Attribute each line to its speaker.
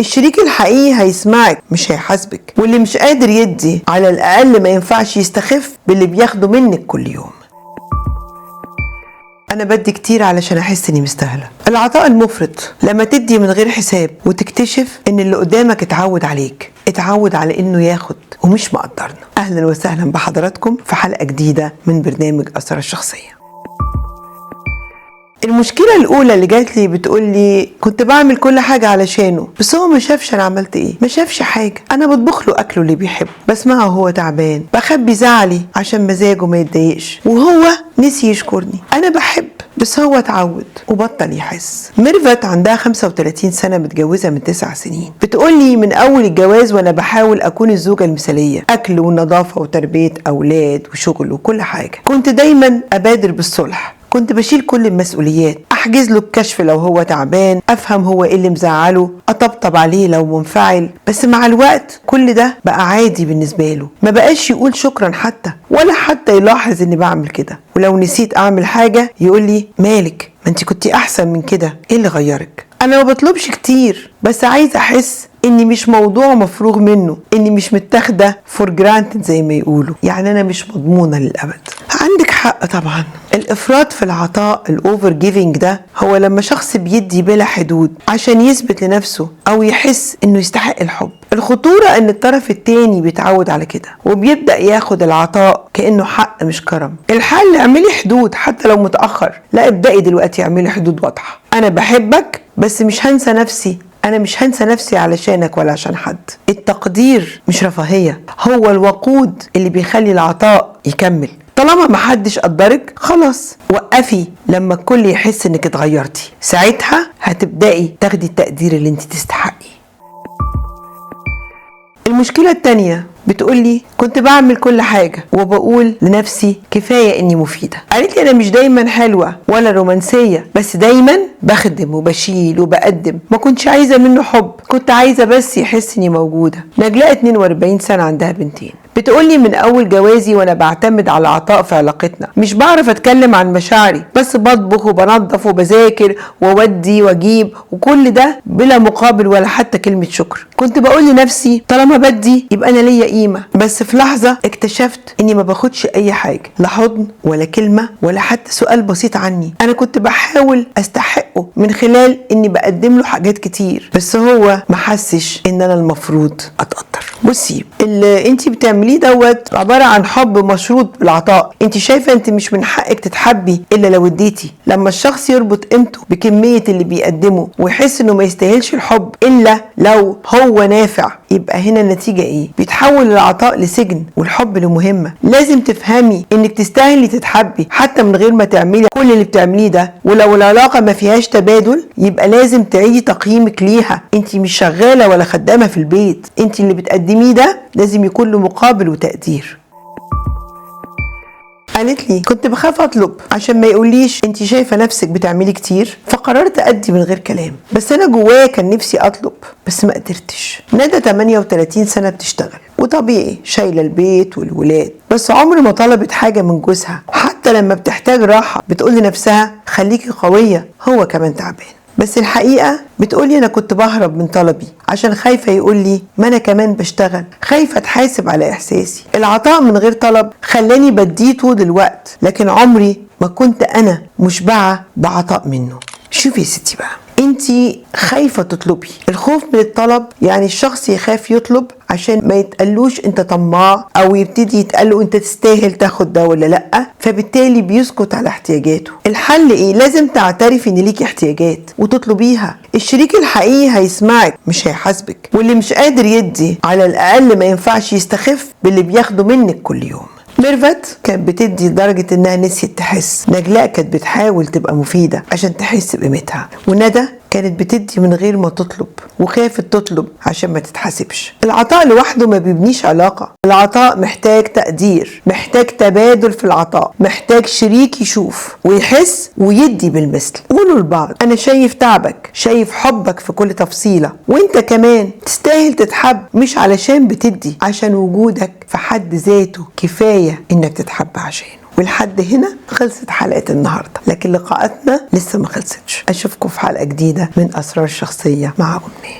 Speaker 1: الشريك الحقيقي هيسمعك مش هيحاسبك، واللي مش قادر يدي على الأقل ما ينفعش يستخف باللي بياخده منك كل يوم. أنا بدي كتير علشان أحس إني مستاهلة. العطاء المفرط لما تدي من غير حساب وتكتشف إن اللي قدامك اتعود عليك، اتعود على إنه ياخد ومش مقدرنا. أهلا وسهلا بحضراتكم في حلقة جديدة من برنامج أسرار الشخصية. المشكلة الأولى اللي جات لي بتقول لي كنت بعمل كل حاجة علشانه، بس هو ما شافش أنا عملت إيه، ما شافش حاجة. أنا بطبخ له أكله اللي بيحبه، بسمعه وهو تعبان، بخبي زعلي عشان مزاجه ما يتضايقش، وهو نسي يشكرني. أنا بحب بس هو اتعود وبطل يحس. ميرفت عندها 35 سنة، متجوزة من 9 سنين. بتقولي من أول الجواز وأنا بحاول أكون الزوجة المثالية، أكل ونظافة وتربية أولاد وشغل وكل حاجة. كنت دايما أبادر بالصلح، كنت بشيل كل المسؤوليات، احجز له الكشف لو هو تعبان، افهم هو ايه اللي مزعله، اطبطب عليه لو منفعل. بس مع الوقت كل ده بقى عادي بالنسبه له، ما بقاش يقول شكرا حتى، ولا حتى يلاحظ اني بعمل كده. ولو نسيت اعمل حاجه يقول لي مالك، ما انت كنتي احسن من كده، ايه اللي غيرك؟ انا ما بطلبش كتير، بس عايزه احس اني مش موضوع مفروغ منه، اني مش متاخده فور جرانتد زي ما يقولوا، يعني انا مش مضمونه للابد. عندك حق طبعا. الافراط في العطاء، الاوفر جيفنج، ده هو لما شخص بيدي بلا حدود عشان يثبت لنفسه او يحس انه يستحق الحب. الخطوره ان الطرف التاني بيتعود على كده وبيبدا ياخد العطاء كانه حق مش كرم. الحل اعملي حدود حتى لو متاخر، لا ابدأي دلوقتي اعملي حدود واضحه. انا بحبك بس مش هنسى نفسي، أنا مش هنسى نفسي علشانك ولا عشان حد. التقدير مش رفاهية، هو الوقود اللي بيخلي العطاء يكمل. طالما محدش قدرك خلاص وقفي لما الكل يحس انك اتغيرتي، ساعتها هتبدأي تاخدي التقدير اللي انت تستحقيه. المشكلة التانية بتقولي كنت بعمل كل حاجة وبقول لنفسي كفاية اني مفيدة. قالت لي انا مش دايما حلوة ولا رومانسية، بس دايما بخدم وبشيل وبقدم. ما كنتش عايزة منه حب، كنت عايزة بس يحس اني موجودة. نجلاء 42 سنة، عندها بنتين. بتقولي من اول جوازي وانا بعتمد على العطاء في علاقتنا، مش بعرف اتكلم عن مشاعري، بس بطبخ وبنظف وبذاكر وودي واجيب، وكل ده بلا مقابل ولا حتى كلمة شكر. كنت بقول لنفسي طالما بدي يبقى انا ليا قيمة، بس في لحظة اكتشفت اني ما باخدش اي حاجة، لا حضن ولا كلمة ولا حتى سؤال بسيط عني. انا كنت بحاول استحقه من خلال اني بقدم له حاجات كتير، بس هو ما حسش ان انا المفروض اتقدر. بصي، اللي انت بتعمليه دوت عبارة عن حب مشروط بالعطاء. انت شايفة انت مش من حقك تتحبي الا لو اديتي. لما الشخص يربط قيمته بكمية اللي بيقدمه ويحس انه ما يستاهلش الحب الا لو هو نافع، يبقى هنا النتيجة ايه؟ بيتحول العطاء لسجن والحب لمهمة. لازم تفهمي انك تستاهلي تتحبي حتى من غير ما تعملي كل اللي بتعمليه ده. ولو العلاقة ما فيهاش تبادل يبقى لازم تعيدي تقييمك ليها. انت مش شغالة ولا خدامة في البيت، انت اللي بتقدميه ده لازم يكون له مقابل وتقدير. قالت لي كنت بخاف اطلب عشان ما يقوليش انت شايفه نفسك بتعملي كتير، فقررت ادي من غير كلام. بس انا جوايا كان نفسي اطلب بس ما قدرتش. ندى 38 سنه، بتشتغل وطبيعي شايله البيت والولاد، بس عمر ما طلبت حاجه من جوزها. حتى لما بتحتاج راحه بتقول لنفسها خليكي قويه، هو كمان تعبان. بس الحقيقة بتقولي أنا كنت بهرب من طلبي عشان خايفة يقولي ما أنا كمان بشتغل، خايفة أتحاسب على إحساسي. العطاء من غير طلب خلاني بديه طول الوقت، لكن عمري ما كنت أنا مشبعة بعطاء منه. شوفي يا ستي بقى، انتي خايفة تطلبي. الخوف من الطلب يعني الشخص يخاف يطلب عشان ما يتقلوش انت طماع، او يبتدي يتقلوا انت تستاهل تاخد ده ولا لأ، فبالتالي بيسكت على احتياجاته. الحل ايه؟ لازم تعترفي ان ليكي احتياجات وتطلبيها. الشريك الحقيقي هيسمعك مش هيحاسبك، واللي مش قادر يدي على الاقل ما ينفعش يستخف باللي بياخده منك كل يوم. ميرفت كانت بتدي لدرجة انها نسيت تحس. نجلاء كانت بتحاول تبقى مفيدة عشان تحس بقيمتها. وندى كانت بتدي من غير ما تطلب وخافت تطلب عشان ما تتحاسبش. العطاء لوحده ما بيبنيش علاقة. العطاء محتاج تقدير، محتاج تبادل في العطاء، محتاج شريك يشوف ويحس ويدي بالمثل. قولوا لبعض انا شايف تعبك، شايف حبك في كل تفصيلة، وانت كمان تستاهل تتحب، مش علشان بتدي، عشان وجودك في حد ذاته كفاية انك تتحب عشانه. ولحد هنا خلصت حلقة النهاردة، لكن لقاءاتنا لسه ما خلصتش. أشوفكم في حلقة جديدة من أسرار الشخصية مع أمي.